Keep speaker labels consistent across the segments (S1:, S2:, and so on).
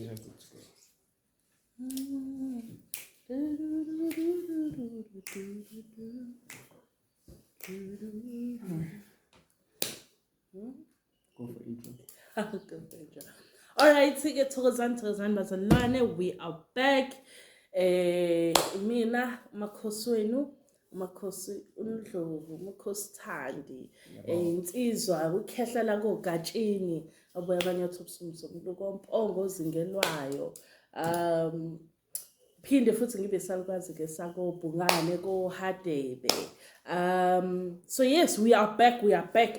S1: are good to go. Go for intro.
S2: All right, take Tozan bazalwane. We are back. Mina makhosi wenu, makhosi uNdlovu, makhosi Thandi. Insizwa ukhehlela kogatshini, abuya abanye othobusumso umuntu kompongo ozingelwayo. Phinde futhi ngibe salukwazi ke sakobhungane ko Hadebe. So yes, we are back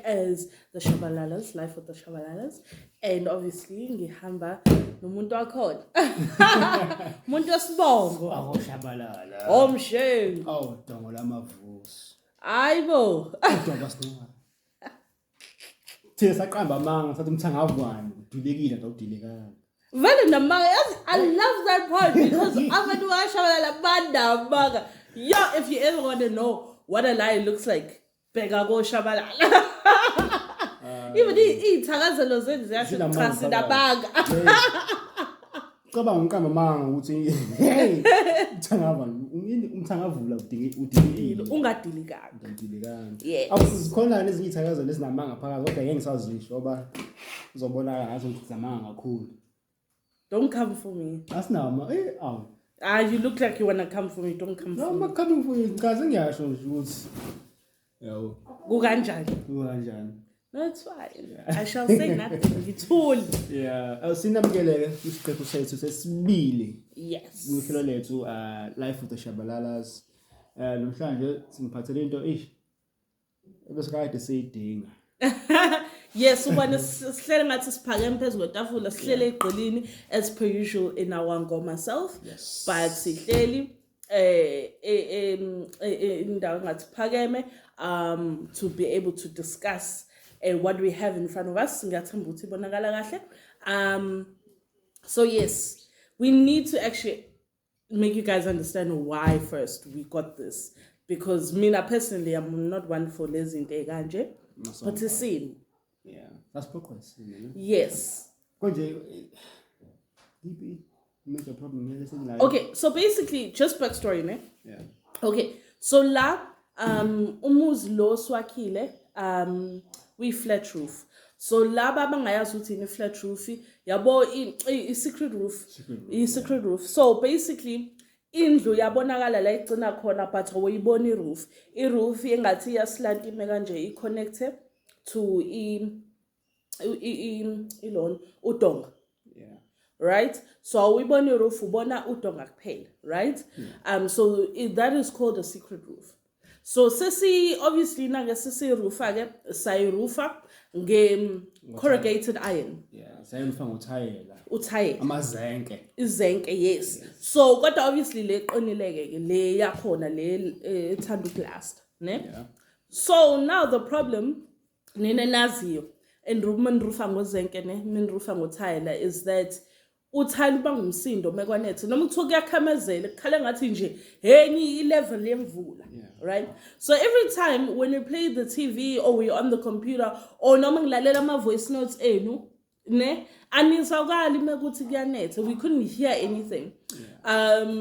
S2: as the Shabalalas, life with the Shabalalas, and obviously ngihamba nomuntu wakhona. Umuntu osibongo.
S1: Awu Shabalala.
S2: Omshengu.
S1: Awu dongo lamavusi.
S2: Ayibo.
S1: Udongo sinoma. Thina saqamba amanga sathi umthangavwane udulekile ndawudilekanga.
S2: Vele namanga, I love that part because abantu bashabalala bandamaga. Yeah, if you ever want to know what a lie looks like, bheka ko Shabalala. Even ithakazelo zethu ziyasho cha sinamaga.
S1: Cabanga unkamba amanga ukuthi hey umthangavula udilekile.
S2: Ungadilikanga. Yeah.
S1: Awusikhona nezinye ithakazelo ezinamanga phakathi kodwa ngeke ngisazisho ngoba uzobona ngathi ngizamanga kakhulu.
S2: Don't come for me.
S1: That's not my.
S2: You look like you wanna come for me. Don't come for me.
S1: No, I'm not coming for you. Because I'm not sure what. Yo.
S2: Guganjani. No, it's fine. I shall say nothing. You told.
S1: Yeah. Sinamkeleke isiqephu sethu sesibili.
S2: Yes.
S1: Ngohlelo lethu life with the Shabalalas. Namhlanje singiphathele into ebese kade siyidinga.
S2: Yes, when sihlele ngathi siphakeme phezulu kwetafula sihlele egqilini as per usual in our ngoma self.
S1: Yes.
S2: But sihleli indawo ngathi phakeme to be able to discuss what we have in front of us. Ngiyathemba ukuthi ibonakala kahle. So yes, we need to actually make you guys understand why first we got this, because mina personally I'm not one for lazy kanje, but to see.
S1: Yeah, that's progress.
S2: Yes.
S1: Major problem.
S2: Okay, so basically, just backstory, ne?
S1: Yeah.
S2: Okay, so la umuzi lo swakhile we flat roof. So la baba ngayazi ukuthi ni flat roof yabo I secret roof. Secret roof. So basically indlu yabonakala la igcina khona but awuyibona iroof. Iroof engathi yaslant ime kanje iconnected to ilon udonga.
S1: Yeah.
S2: Right? So awuyibona iroof ubona udonga kuphela, right?
S1: Yeah.
S2: So that is called a secret roof. So sesi obviously na ke sesi roofa ke say roofa nge corrugated iron.
S1: Yeah, sayenza ngothayela.
S2: Uthayela.
S1: Amazenke.
S2: Izenke, yes. So kodwa obviously le qonileke ke le yakhona le ethanda ukulast, ne?
S1: Yeah.
S2: So now the problem nina naziyo and roofa ngozenke ne roofa ngothayela is that uthayela bangumsindo mekwanethe noma uthoka kuyakhamezela kukhala ngathi nje henyi level yemvula. Right? So every time when we play the TV or we're on the computer or noma ngilalela ama voice notes enu ne anisawukali mekuthi kuyanetha, we couldn't hear anything.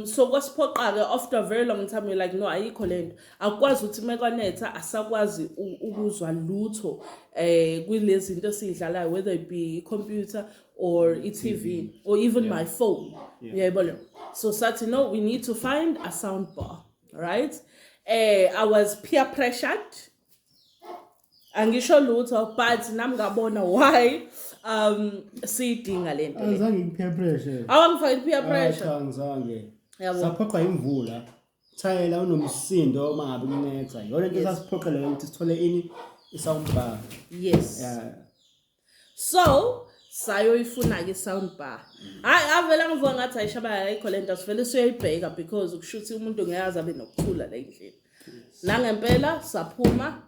S2: So kwasiphoqa ke after a very long time we're like no ayikho lento akwazi ukuthi mekwanetha asakwazi ukuzwa lutho kulezi zinto esidlalayo, whether it be computer or TV or even my phone. Yeah. So sathi no, we need to find a soundbar, right? I was peer pressured. Angisho lutho but nami ngabona why sidinga lento.
S1: Azange peer pressure.
S2: Awangifaka peer pressure.
S1: Cha ngizange. Saphoqa imvula. Thayela unomsindo mangabe kunetha. Yona into sasiphoqela ukuthi sithole ini isoundbar.
S2: Yes.
S1: Yeah.
S2: So sayoyifuna ke soundbar. Hayi avela ngivuka ngathi ayishabala ayikho lento sivele siyoyibheka because ukushuthi umuntu ngeyazi abe nokuthula la endlini. La ngempela saphuma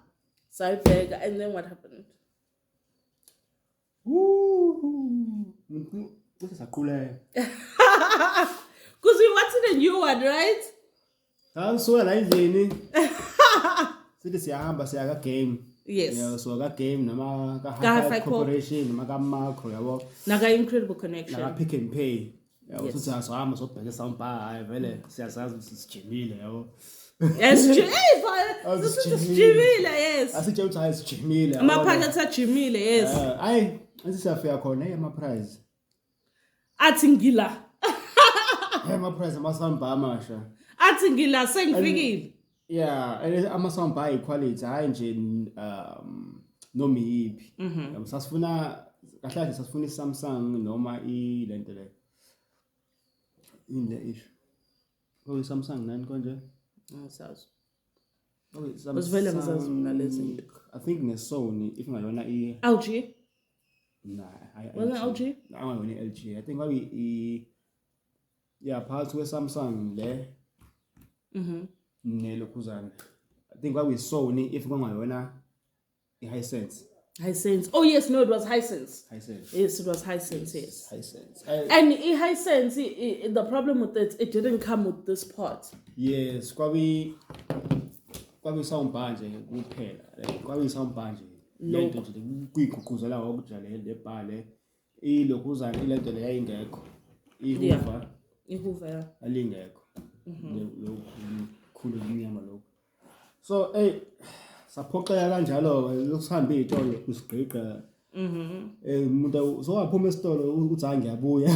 S2: sayibheka and then what happened?
S1: This is a cool air.
S2: Because we wanted a new one, right?
S1: I'm so like Jenny. See this yahamba say I got game.
S2: Yes.
S1: Yeah, so ka game nama ka
S2: Ka
S1: Hi-Fi
S2: Hi-Fi
S1: Corporation nama ka Macro yabo.
S2: Naka Incredible Connection.
S1: Naka Pick and Pay. Yabo
S2: Yes.
S1: futhi asihamba sobheka Soundbar hayi vele siyasazi ukuthi sijimile yabo.
S2: Yes, this is Jimile, yes.
S1: Asitshe ukuthi hayi sijimile.
S2: Amaphakathi ajimile, yes.
S1: Hayi asisafika khona ama prize.
S2: Athi ngila.
S1: Ama prize ama Soundbar amasha.
S2: Athi ngila sengifikile.
S1: Yeah, ama Soundbar quality hayi nje noma yipi. Sasifuna kahle sasifuna iSamsung noma lento le. Inde issue. Samsung nani konje?
S2: Ngisazi.
S1: Samsung.
S2: Usivele ngizazi mina lezi.
S1: I think ne-Sony if ngayona
S2: LG?
S1: Nah,
S2: Wasn't it LG?
S1: Angayona LG. I think kwabi yeah, phakathi kwe-Samsung le nelokhuzana. I think kwabi Sony if kwangayona i-Hisense.
S2: Hisense. Oh yes, no, it was Hisense.
S1: Hisense.
S2: Yes, it was Hisense, yes.
S1: Hisense.
S2: And Hisense, the problem with it didn't come with this part.
S1: Yes, kwabi Soundbar nje kuphela. Kwabi Soundbar nje. Lento nje kuyiguquzela ngokujala le bhale. Ilokhuzana ilento le yayingekho.
S2: Ihuva ya.
S1: Alingekho. Lo khulu imnyama lokho. So saphoqeka kanjalo lokuhamba izitolo usigqiqa umuntu sowaphuma esitolo uthi ngiyabuya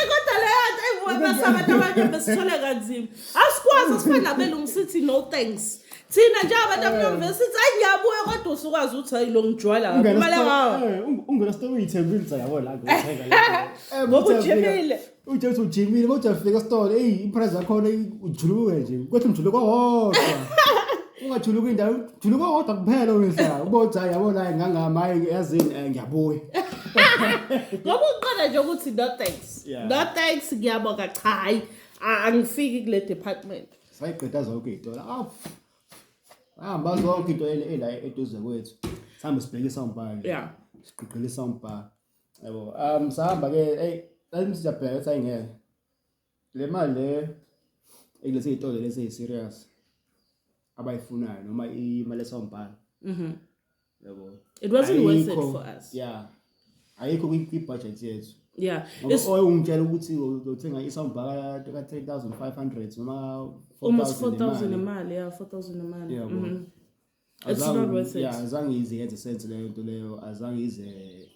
S2: Kodwa leyo nto evuka sabantu abanye besithole kanzima asikwazi asifana nabelungu sithi no thanks thina nje abantu abamnyama sithi ngiyabuya kodwa usukwazi ukuthi hayi lo ngijwala imali ngawo
S1: ungena sitolo uyithembile yabo la ngothenga
S2: ngoba ujimile
S1: uthi ujimile kodwa ufika esitolo iprice yakho ujuluke nje kwathi umjuluko wodwa ungajuluka indawo juluka kodwa kuphela wena ubotha yabona ngangamayi yazini ngiyabuya
S2: ngoba uqala nje ukuthi no thanks ngiyabonga cha hayi angifiki kule department
S1: sayiqeda zonke izitolo hamba zonke into ela eduze kwethu sihambe sibheke iSoundbar siqhiqile iSoundbar yabo sahamba ke sijabheka ukuthi ayingeke le mali le ekulesi izitolo lesi serious abayifunayo noma imali eSoundbar yabo
S2: it wasn't worth it for us
S1: ayikho kwi-budget yethu ungitshela ukuthi uzothenga iSoundbar ka 3,500 noma
S2: almost 4,000 imali 4,000 imali it's not worth it
S1: azange ize yenze sense leyo nto leyo azange ize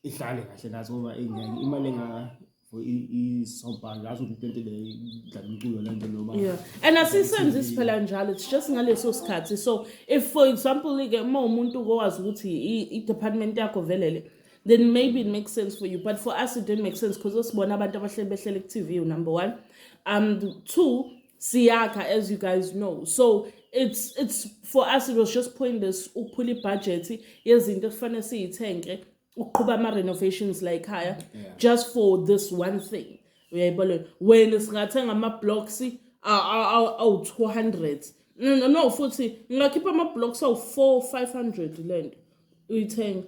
S1: ihlale kahle nazo ngoba imali enga for iSoundbar ngazo ukuthi into le idlala umculo lento noma
S2: and asisenze isiphela njalo it's just ngaleso sikhathi so if for example like umuntu okwazi ukuthi i-department yakho velele then maybe it makes sense for you but for us it didn't make sense because usibona abantu abahleli behlele ku-TV number 1 2 siyakha as you guys know so it's for us it was just pointless ukuphula ibudget yezinto kufanele siyithenge ukuqhuba ama-renovations la ekhaya just for this one thing uyayibona wena singathenga ama-blocks awu-200 no futhi ngingakhipha ama-blocks awu-400-500 lento uyithenga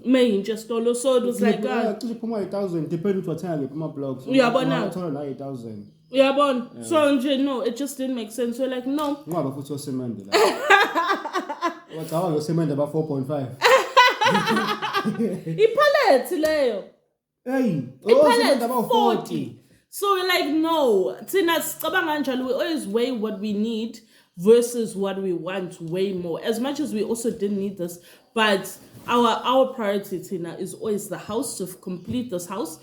S2: mayintsha stolo so it was like
S1: kuphuma 1,000 depend ukuthi wathenga ngiphi ama-blocks
S2: uyabona
S1: uthola la 1,000
S2: uyabona so nje no it just didn't make sense so like no
S1: ngoba futhi osemende la wacabanga osemende aba 4.5
S2: ipalethi leyo
S1: osemende aba 40
S2: so we're like no thina sicabanga kanjalo we always weigh what we need versus what we want way more as much as we also didn't need this but our priority thina is always the house to complete this house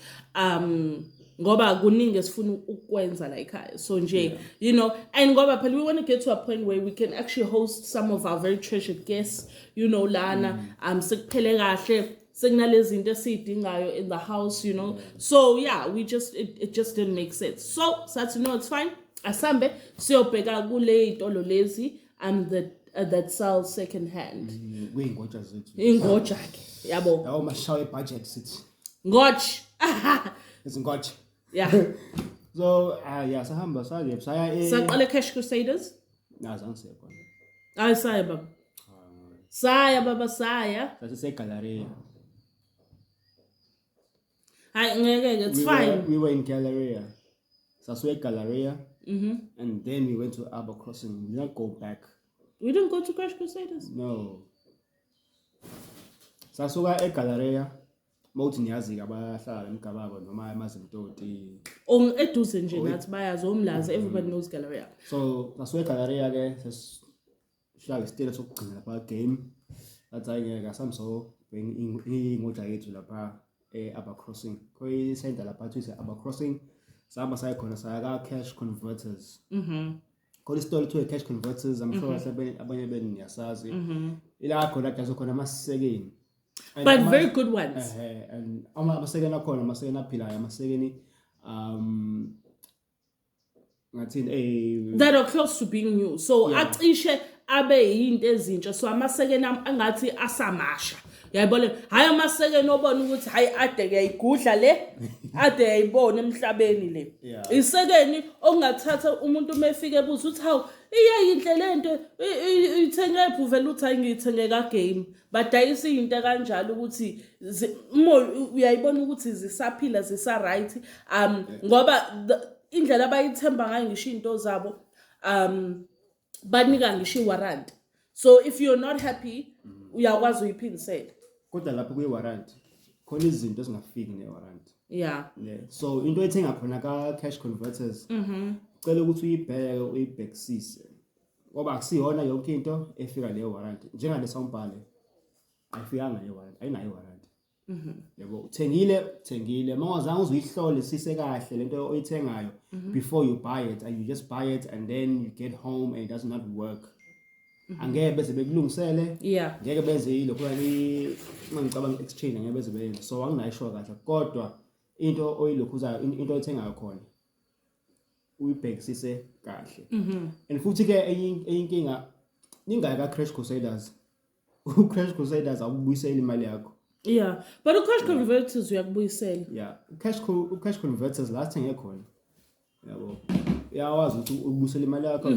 S2: ngoba kuningi esifuna ukwenza la ekhaya so nje you know and ngoba phela we want to get to a point where we can actually host some of our very treasured guests you know lana sekuphele kahle sekunalezi zinto esiyidingayo in the house you know so we just it just didn't make sense so sathi no it's fine asambe siyobheka kule izitolo lezi that sells second hand
S1: kuyingoja zethu
S2: ingoja ke yabo
S1: yawo mashawe budget sithi
S2: ngotch
S1: izingoja
S2: so
S1: sahamba saya
S2: saqale Cash Crusaders
S1: nazange siyakhona
S2: saya baba saya
S1: sasegaleria
S2: hayi ngeke it's fine
S1: we were in Galleria Galleria and then we went to Arbor Crossing we didn't go back
S2: We didn't go to Crash Crusaders?
S1: No. Sasuka eGaleria. Mawuthi niyazi-ke abahlala emgababo noma amazimtoti.
S2: Eduze nje nathi bayazi omlazi, everybody knows Galleria.
S1: So sasuka eGaleria-ke sesishaya isitele sokugcina lapha game. That's ngeke asamso ingoja yethu lapha Upper Crossing. Koi center lapha thuise Upper Crossing. Sahamba saya khona saya ka cash converters. Khona isitolo to cash converters, I'm sure abanye beni niyasazi. Ila khona kazo khona amasekeni.
S2: But very good ones.
S1: And amasekeni akhona amasekeni aphilayo amasekeni ngathini
S2: that are close to being new. So acishe abe yinto ezintsha. So amasekeni angathi asamasha. Yayibona hayi amasekeni obona ukuthi hayi ade kuyayigudla le ade yayibona emhlabeni le. Isekeni ongathatha umuntu mefike ebuza uthi hawu iyayinhle lento ithenge ephu vele uthi ayingithenge ka game. Badayisa into kanjalo ukuthi uyayibona ukuthi zisaphila zisa right ngoba indlela abayithemba ngayo ngisho into zabo banika ngisho warrant. So if you're not happy uyakwazi uyiphindisela.
S1: Kodwa lapho kuyi warrant khona izinto ezingafiki ne warrant.
S2: Yeah.
S1: So into ethenga khona ka cash converters cela ukuthi uyibhekisise ngoba akusiyona yonke into efika le warrant njengale Soundbar ayifikanga le warrant ayinayo warrant. Yabo uthengile mawazange uzihlole sise kahle lento oyithengayo before you buy it, and you just buy it and then you get home and it does not work. Angeke bese bekulungisele ngeke benze ilokho mangicabanga exchange ngeke beze benze. So anginayisho kahle kodwa into oyilokhuzayo into oyithengayo khona uyibhekisise kahle. And futhi ke eyinkinga ningayi ka Crash Crusaders. Crash Crusaders awubuyisela imali yakho.
S2: Yeah, but the cash converters uyakubuyisela.
S1: Yeah, cash converters last thing ekhona. Yabo. Yawazi ukuthi ubuyisela imali yakho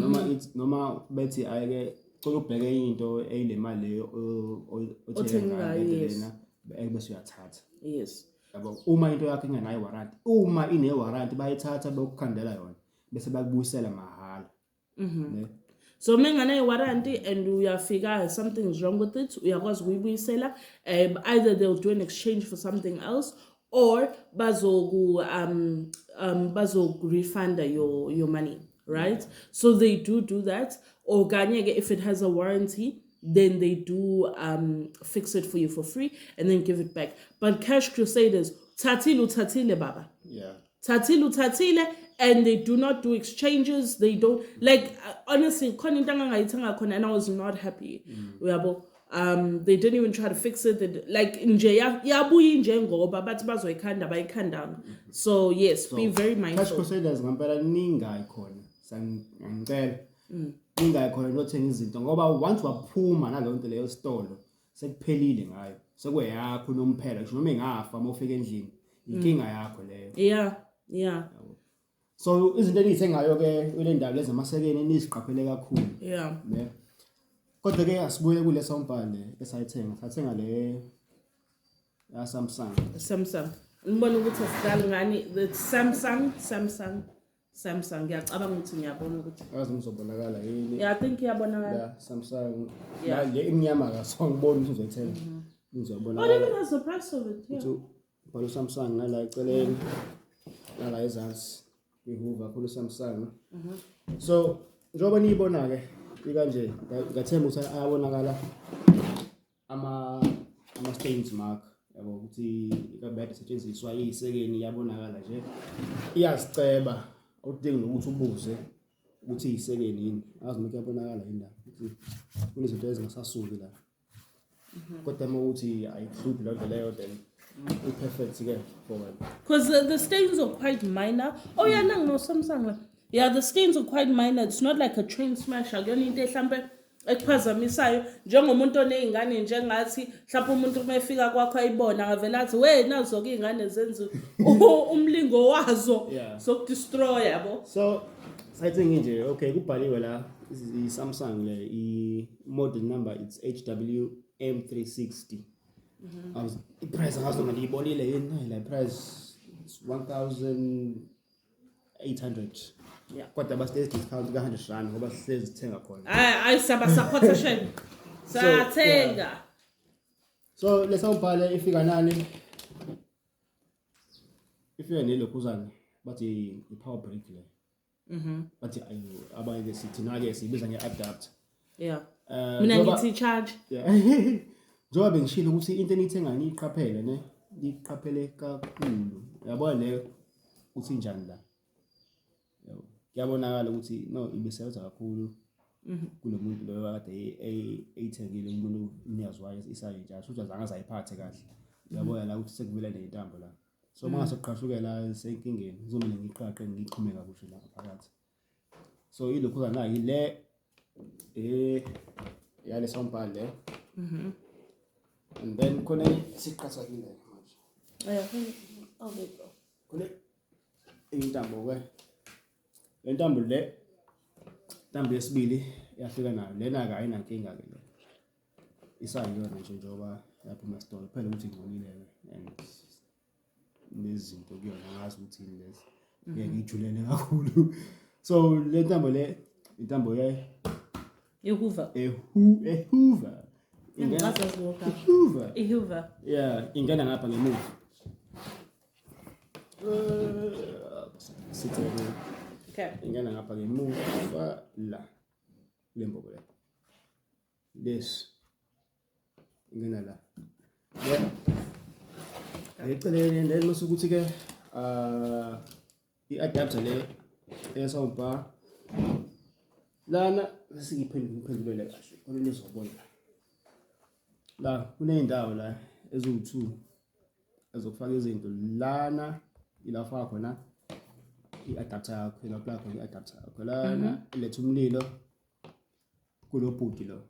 S1: noma bethi ayike cela ubheke into eyile mali othenga lena bese uyathatha.
S2: Yes.
S1: Yabo uma into yakho ingenayo warrant, uma ine warrant bayithatha bekukhandela yona bese bakubuyisela mahala.
S2: So mengane warrant and uyafika something's wrong with it uyakwazi ukuyibuyisela. Either they'll do an exchange for something else or bazoku refund your money, right? So they do that. Or ganye if it has a warranty, then they do fix it for you for free and then give it back. But Cash Crusaders tatile baba.
S1: Yeah.
S2: Tatile and they do not do exchanges. They don't honestly and I was not happy. They didn't even try to fix it. So yes, be very mindful.
S1: Cash Crusaders ngempela ningayi khona sangicela ningayi khona nothenga izinto ngoba once waphuma nalonto leyo stolo sekuphelile ngayo sekuyakho nomphela ngisho noma engafa mawufika endlini inkinga yakho leyo.
S2: Yeah.
S1: So izinto enithengayo ke kule ndawo lezi amasekeni niziqaphele kakhulu.
S2: Yeah.
S1: Kodwa ke asibuye kule Soundbar le esayithenga. Sathenga le ya Samsung.
S2: Ngibona ukuthi asidali ngani the Samsung ngiyacabanga ukuthi ngiyabona ukuthi
S1: akazi ngizobonakala yini.
S2: Yeah, I think iyabonakala.
S1: Yeah, Samsung. Yeah, le imnyama ka so ngibona ukuthi uzoyithenga. Ngizobona.
S2: Oh, even has the price of it. Yeah.
S1: Balo Samsung nala eceleni. Nala ezansi. Ihuva khulu Samsung. So njoba niyibona ke ikanje ngathemba ukuthi ayabonakala ama stains mark yabo ukuthi ikabade setshenziswa iyisekeni yabonakala nje iyaziceba awudingi nokuthi ubuze ukuthi iyisekeni yini azi ukuthi yabonakala indaba ukuthi kunezinto ezingasasuki la kodwa mawuthi ayihluphi lonto leyo then perfect ke for it
S2: because the stains are quite minor. Oh yeah, no Samsung. Yeah, the stains are quite minor. It's not like a train smasher. Kuyona into ehlambe ekuphazamisayo njengomuntu onezingane njengathi mhlawumbe umuntu umefika kwakho ayibona ngavela athi we nazo ke izingane zenza umlingo wazo sokudestroy yabo.
S1: So sayithenga nje okay kubhaliwe la i Samsung le I model number it's HWM360. Price ngazo ngiyibonile yini la price is 1800.
S2: Yeah.
S1: Kodwa basi discount ka 100 rand ngoba sisezithenga khona.
S2: Hayi support shame. Sathenga.
S1: So le Soundbar ifika nani? Ifika nelokhuzana bathi i-power brick le. Bathi abanye sithina ke sibiza nge-adapter.
S2: Yeah. Mina ngithi charge.
S1: Yeah. Njoba bengishilo ukuthi into enithenga niyiqaphele ne, niqaphele kakhulu. Yabona le uthi njani la. Yabo. Kuyabonakala ukuthi no ibisebenza kakhulu. Kulo muntu lo kade eyithengile umuntu uniyazwayo isayintsha futhi azange azayiphathe kahle. Uyabona la ukuthi sekuvela nezintambo la. So mase kuqhashukela senkingeni ngizomela ngiqaqe ngiqhume kakusho la phakathi. So ilokho la yile yale Soundbar le. And then khona siqhathakile manje.
S2: Okay go.
S1: Khona intambo ke. Le ntambo le ntambo yesibili yafika nayo lena ka ayinankinga ke le. Isayiyona nje njoba yaphuma store phela ukuthi ngibonile and nezinto kuyona ngazi ukuthi yini lezi. Ngeke ngijulele kakhulu. So le ntambo le intambo ye
S2: Hoover.
S1: Hoover.
S2: Hoover.
S1: Yeah, ingena ngapha ngemuva. Sithele.
S2: Okay.
S1: Ingena ngapha ngemuva la. Lembobo le. This. Ingena la. Yeah. Ayicele then mase ukuthi ke i-adapter le eSoundbar lana singiphendulele kahle khona nizobona la kuneyindawo la eziwu2 ezokufaka izinto lana ilafaka khona i-adapter yakho la plug khona i-adapter yakho lana iletha umlilo kulo bhudi lo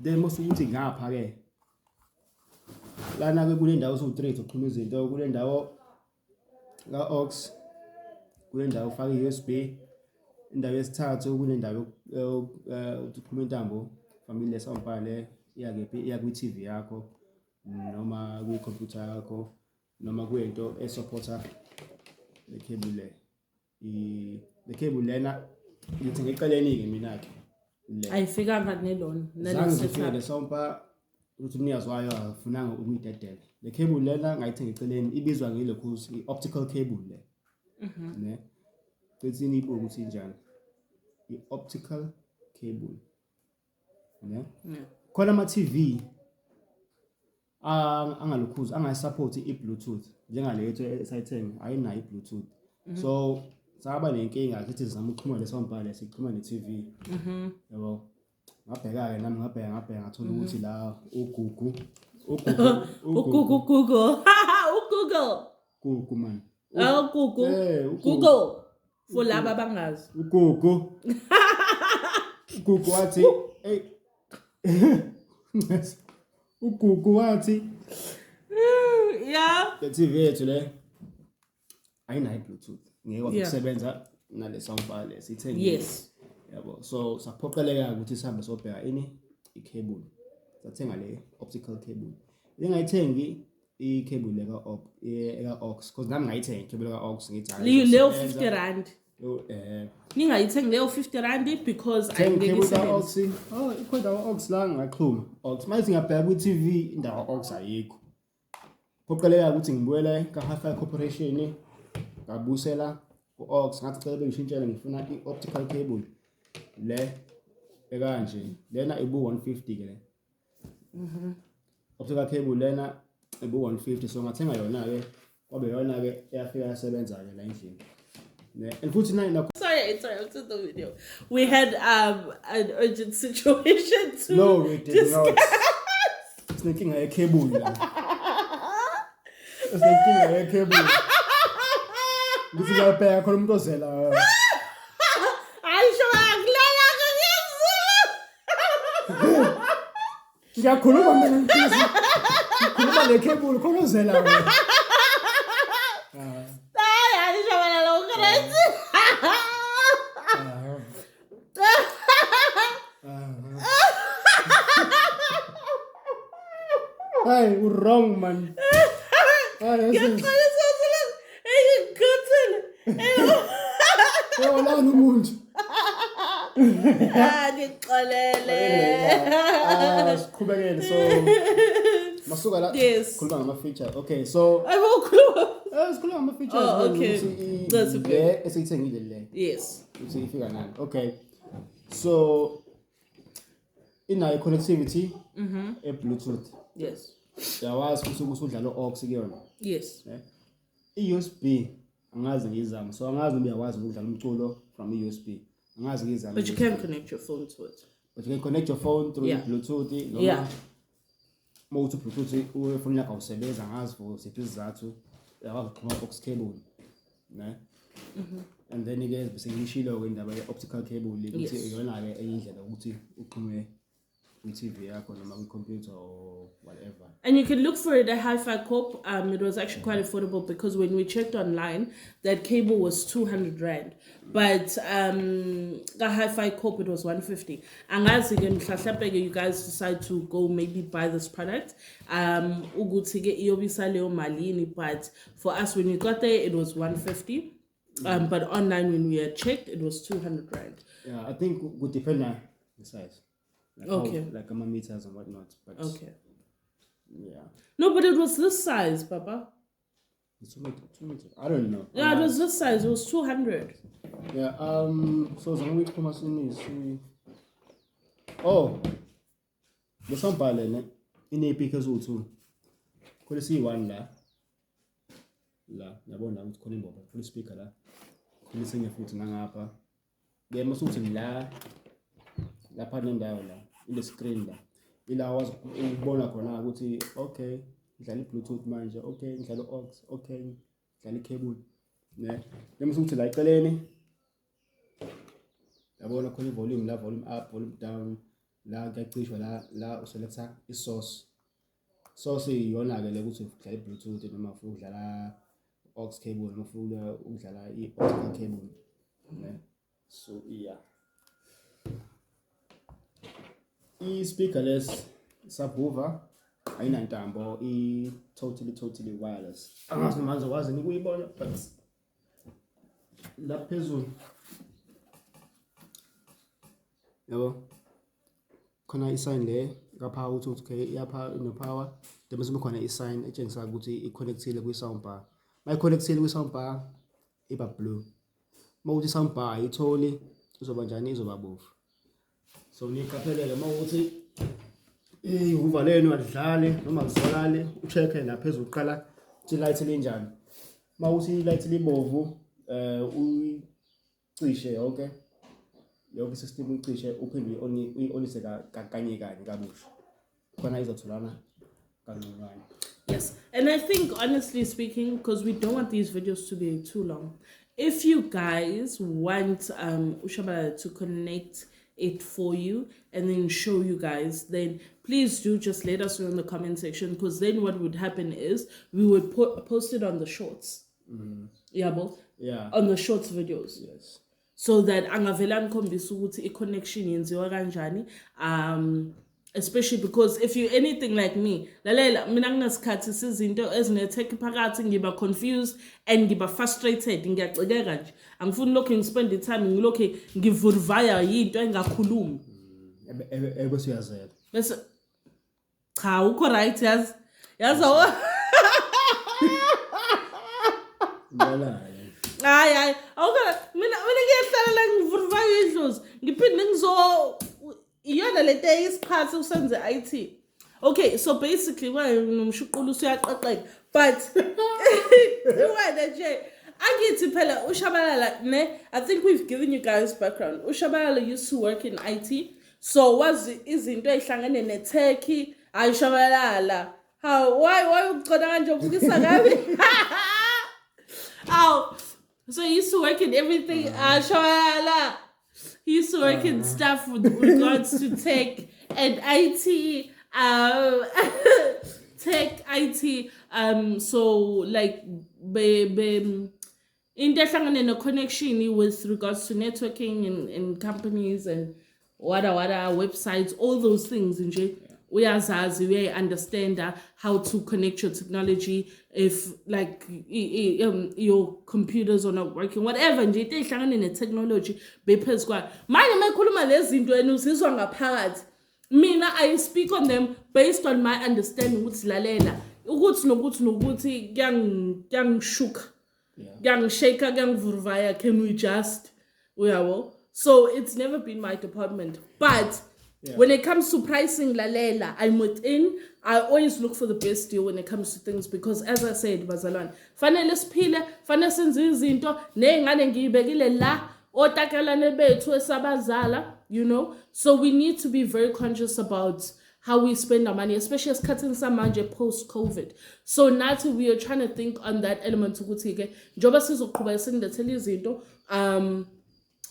S1: then mase ukuthi ngapha ke lana ke kule ndawo eziwu3 zokuxhuma izinto kule ndawo ka aux kule ndawo ufaka i-USB indawo yesithathu kule ndawo ukuxhuma intambo family le Soundbar le iya kwi TV yakho noma kwi computer yakho noma kuyinto esupporta le cable le cable lena ngithi ngeqeleni ke mina ke le
S2: ayifikanga nelona
S1: nalesifika le Soundbar ukuthi niyazwayo afunanga ukuyidedela le cable lena ngayithenga eceleni ibizwa ngelokhuzi i-optical cable le ne bese nibuka ukuthi njani i-optical cable ne khona ama TV angalokhuzi angayisupport i-Bluetooth njengaletho esayithenga ayinayo i-Bluetooth so saba nenkinga ukuthi sizama ukuxhuma le Soundbar le sixhuma ne TV yabo ngabheka ke nami ngabheka ngathola ukuthi la ugugu man
S2: Google for laba bangazi
S1: ugugu wathi hey ugugu wathi
S2: yeah
S1: the TV yethu le ayinayo Bluetooth ngeke ukusebenza nale Soundbar le sithenge
S2: yes
S1: yabo so saphoqeleka ukuthi sihambe sobheka i-cable sathenga le optical cable ngingayithengi i-cable le ka aux because nami ngayithenga i-cable ka aux ngithi hayi
S2: leyo 50 rand ngingayithengi leyo 50 rand because
S1: ayingeke ikhona aux la ngaxhuma aux manje ngiyabheka ku-TV indawo aux ayikho phoqeleka ukuthi ngibuyele ka Hi-Fi Corporation ngabusela ku-aux ngathi cela bengishintshele ngifuna i-optical cable le ekanje lena ibu 150 ke le optical cable lena ibu 150 so ngathenga yona ke kwabe yona ke eyafika yasebenza ke la endlini ne and futhi na
S2: sorry to the video we had an urgent situation to
S1: no we did not sneaking a cable la sneaking a cable ngithi ngiyabheka khona umuntu ozela ngiyakhuluma mina ngisiza ngikhuluma le-cable khona ozela wena
S2: hayi Shabalala ucrazy
S1: hey you're wrong man Oh, la umuntu.
S2: Ngixolele.
S1: Siqhubekele so masuka la khuluma ngama feature. Okay, so sikhuluma ngama features.
S2: Oh, okay. That's okay.
S1: Esithengile le.
S2: Yes.
S1: Uthi ifika nani? Okay. So inayo connectivity e-Bluetooth.
S2: Yes.
S1: Yawazi futhi ukuthi udlala aux kuyona.
S2: Yes.
S1: I-USB angazi ngizama. So angazi noma uyakwazi ukudlala umculo from i-USB. Angazi ngizama.
S2: But you can connect your phone to it.
S1: But you can connect your phone through Bluetooth.
S2: Yeah.
S1: Uma uthi Bluetooth ufoni yakho awusebenza ngazi for siphi izathu. Uyakwazi ukuxhuma aux cable. Ne? And then again bese ngishilo kwendaba ye-optical cable ukuthi iyona ke eyindlela ukuthi uxhume TV yakho noma computer or whatever.
S2: And you can look for it at Hi-Fi Corp. It was actually quite affordable because when we checked online, that cable was 200 rand. But the Hi-Fi Corp, it was 150. And as again, you guys decide to go maybe buy this product. But for us, when we got there, it was 150. But online, when we had checked, it was 200 rand.
S1: Yeah, I think it would depend on the size. Like
S2: okay.
S1: Like meters and whatnot. But
S2: okay.
S1: Yeah.
S2: No, but it was this size, Papa.
S1: 2 meters. I don't know.
S2: Yeah, it was this size. It was 200.
S1: Yeah. So the is oh, the Soundbar in a speakers also. Could you see one la? Yabona ukuthi khona imbobo full speaker la. Could you sing futhi nangapha? Ke masuthi lapha nendawo la in the screen la. Ila wazi ukubona khona ukuthi okay, ngidlala i-Bluetooth manje, okay, ngidlala aux, okay, ngidlala i-cable. Ne? Lemsuthi la eceleni. Yabona khona i-volume la, volume up, volume down. La kuyacishwa la uselecta i-source. Source iyona ke le ukuthi udlala i-Bluetooth noma ufuna ukudlala aux cable noma ufuna ukudlala i-optical cable. Ne? So yeah. I-speakerless subwoofer ayinantambo totally wireless. Angazi manje wazi nikuyibona but la phezulu yabo khona i-sign le kapha ukuthi okay iyapha ino power then bese khona i-sign etshengisa ukuthi i-connectile kwi-soundbar. Mayi-connectile kwi-soundbar iba blue. Mawuthi i-soundbar ayitholi izoba njani izoba bovu. So niqaphelele mawuthi ihuva lenu adlale noma kuzwakale ucheck la phezulu uqala ukuthi light linjani. Mawuthi light libovu uyicishe okay. Yonke system uyicishe uphinde uyi-onise kanye kabusha. Khona izotholana kancane.
S2: Yes, and I think honestly speaking, because we don't want these videos to be too long, if you guys want Shabalala to connect it for you and then show you guys, then please do just let us know in the comment section, because then what would happen is we would post it on the shorts. Yeah, on the shorts videos.
S1: Yes.
S2: So that angavela nikhombisa ukuthi i-connection yenziwa kanjani, especially because if you anything like me, lalela mina nginasikhathi sizinto ezinetech phakathi ngiba confused and ngiba frustrated, ngiyacikeka nje. Angifuni lokho ngispend time ngilokho ngivurvaya into engakhulumi.
S1: Ebese uyazela.
S2: Bese cha ukho right yazo. Ay okay mina ngiyahlala la ngivurvaya idlozi ngiphinde ngizo iyona le day isikhathi usenze IT. Okay, so basically nomshuqulu usuyaqaqeka but wena nje angithi phela uShabalala ne, I think we've given you guys background. uShabalala used to work in IT, so was izinto ezihlangene netech. Hayi Shabalala, how why uqoda kanje ubukisa kabi? Oh, so he used to work in everything. Shabalala, he used to work in stuff with regards to tech and IT. Tech IT. So like in the connection with regards to networking in companies and whatever websites, all those things. uyazazi, we understand how to connect your technology if like your computers are not working, whatever nje into ehlangane ne-technology bephezu kwayo. Manje mayikhuluma lezi zinto wena uzizwa ngaphakathi. Mina I speak on them based on my understanding ukuthi lalela ukuthi nokuthi kuyangishuka kuyangishaka kuyangivuruvaya, can we just uyabo. So it's never been my department, but when it comes to pricing lalela, I'm within. I always look for the best deal when it comes to things because as I said bazalwane fanele siphile fanele senze izinto nezingane ngiyibekile la otakelane bethu esabazala, you know. So we need to be very conscious about how we spend our money, especially as cutting some manje post-COVID. So now we are trying to think on that element ukuthi ke njoba sizoqhubeka singilethela izinto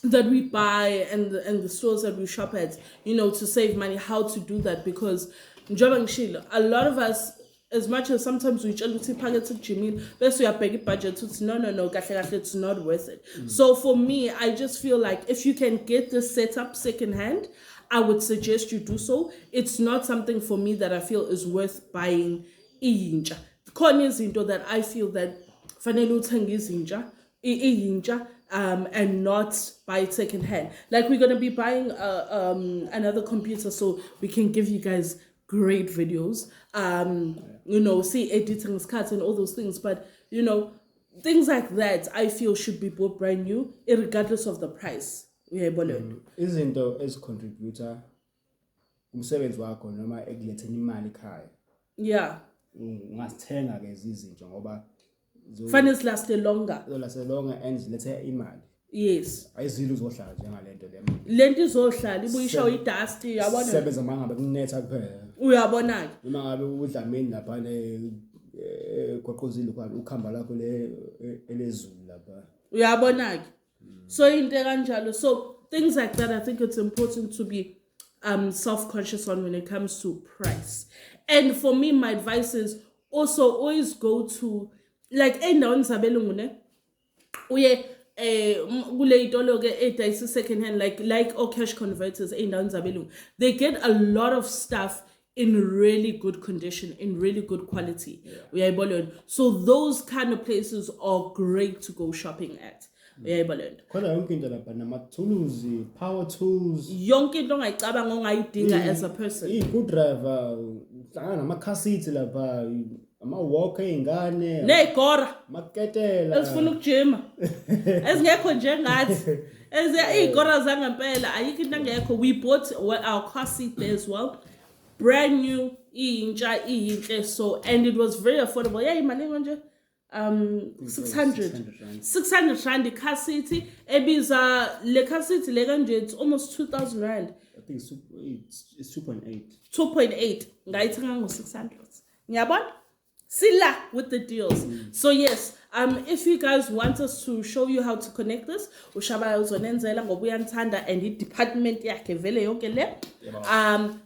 S2: that we buy and the stores that we shop at, you know, to save money, how to do that, because a lot of us, as much as sometimes we just packet Jimmy, best we are paying budget to no, it's not worth it. So for me, I just feel like if you can get this setup secondhand, I would suggest you do so. It's not something for me that I feel is worth buying inja. That I feel that fanele uthenga izinja and not buy it second hand. Like we're gonna be buying another computer so we can give you guys great videos. You know, see editing cuts and all those things. But you know, things like that I feel should be bought brand new, regardless of the price.
S1: Izinto ezicontributor umsebenzi wakho noma ekuletheni imali ekhaya.
S2: Yeah.
S1: Ungasithenga ke izinto ngoba
S2: finance last longer.
S1: Last longer and zilethe imali.
S2: Yes.
S1: Ayizilo uzohlala njengalento le.
S2: Lento izohlala ibuyisha idust yabona.
S1: Sebenza mangabe kunetha kuphela.
S2: Uyabona ke.
S1: Noma ngabe udlamini lapha goqozile kwathi ukhamba lakho le elezulu lapha.
S2: Uyabona ke. So into kanjalo. So things like that, I think it's important to be self-conscious on when it comes to price. And for me, my advice is also always go to like endaweni zabelungu ne uye kule itolo ke edayisa second hand like or cash converters endaweni zabelungu. They get a lot of stuff in really good condition, in really good quality. So those kind of places are great to go shopping at.
S1: Khona yonke into lapha nama-tools, power tools.
S2: Yonke into ongayicabanga ongayidinga as a person.
S1: Good driver, nama-cassette lapha, ama-walker ey'ngane.
S2: Ney'kora.
S1: Maketela.
S2: Ezifuna ukujima. Ezingekho njengathi. Iy'kora zangempela ayikho into engekho. We bought our car seat there as well. Brand new, iyinhle, so, and it was very affordable. Yeah, imali nje. 600 rand car seat ebiza le car seat le kanje it's almost 2,000 rand.
S1: I think it's 2.8
S2: ngayithenga ngo 600 ngiyabona sila with the deals. So yes, if you guys want us to show you how to connect this, uShabalala uzonenzela ngoba uyanthanda and department yakhe vele yonke le.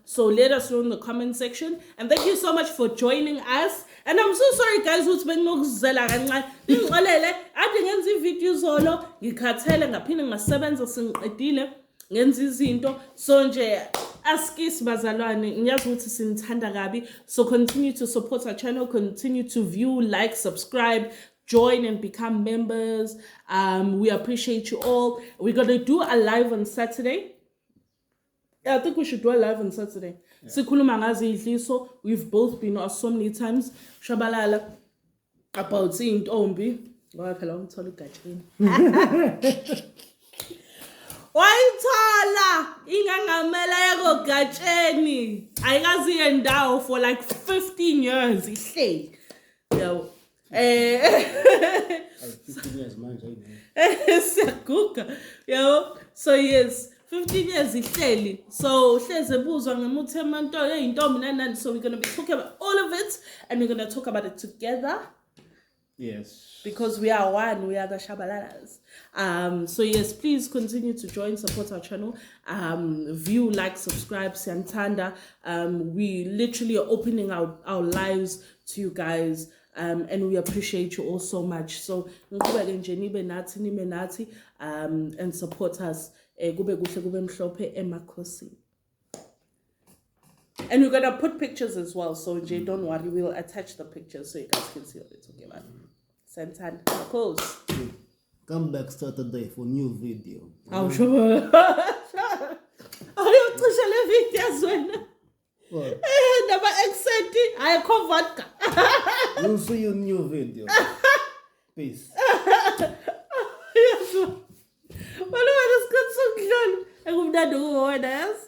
S2: So let us know in the comment section, and thank you so much for joining us. And I'm so sorry guys ukuthi bengokuzela kancane ngixolele ade ngenza ivideo zolo ngikhathele ngaphinde ngasebenza singiqedile ngenza izinto so nje askisi bazalwane ngiyazi ukuthi sinithanda kabi. So continue to support our channel, continue to view, like, subscribe, join and become members. We appreciate you all. We're gonna do a live on Saturday. I think we should do a live on Saturday. Sikhuluma ngazi idliso. We've both been asked so many times. Shabalala about intombi. Ngoba phela ngithola igajeni. Wayithola ingangamela yako gajeni. Ayikazi yendawo for like 15 years ihleli. Yabo.
S1: 15 years manje.
S2: Siyaguga. Yabo. So yes. 15 years ihleli. So hleze buzwa ngemuthi emanto eyintombi nanani. So we're going to be talking about all of it and we're going to talk about it together.
S1: Yes.
S2: Because we are one, we are the Shabalalas. So yes, please continue to join, support our channel. View, like, subscribe, Siantanda. We literally are opening our lives to you guys. And we appreciate you all so much. So and support us. Gube kuhle kube mhlophe emakhosini. And we're gonna put pictures as well, so Jay, don't worry, we'll attach the pictures so you guys can see what we're talking about. Santan, close.
S1: Come back Saturday for new video.
S2: I'm sure. Are you pushing the videos when?
S1: What?
S2: Never accent. I call vodka.
S1: We'll see you new video. Peace.
S2: Yes. What do I just got so good? I'm going to do what else?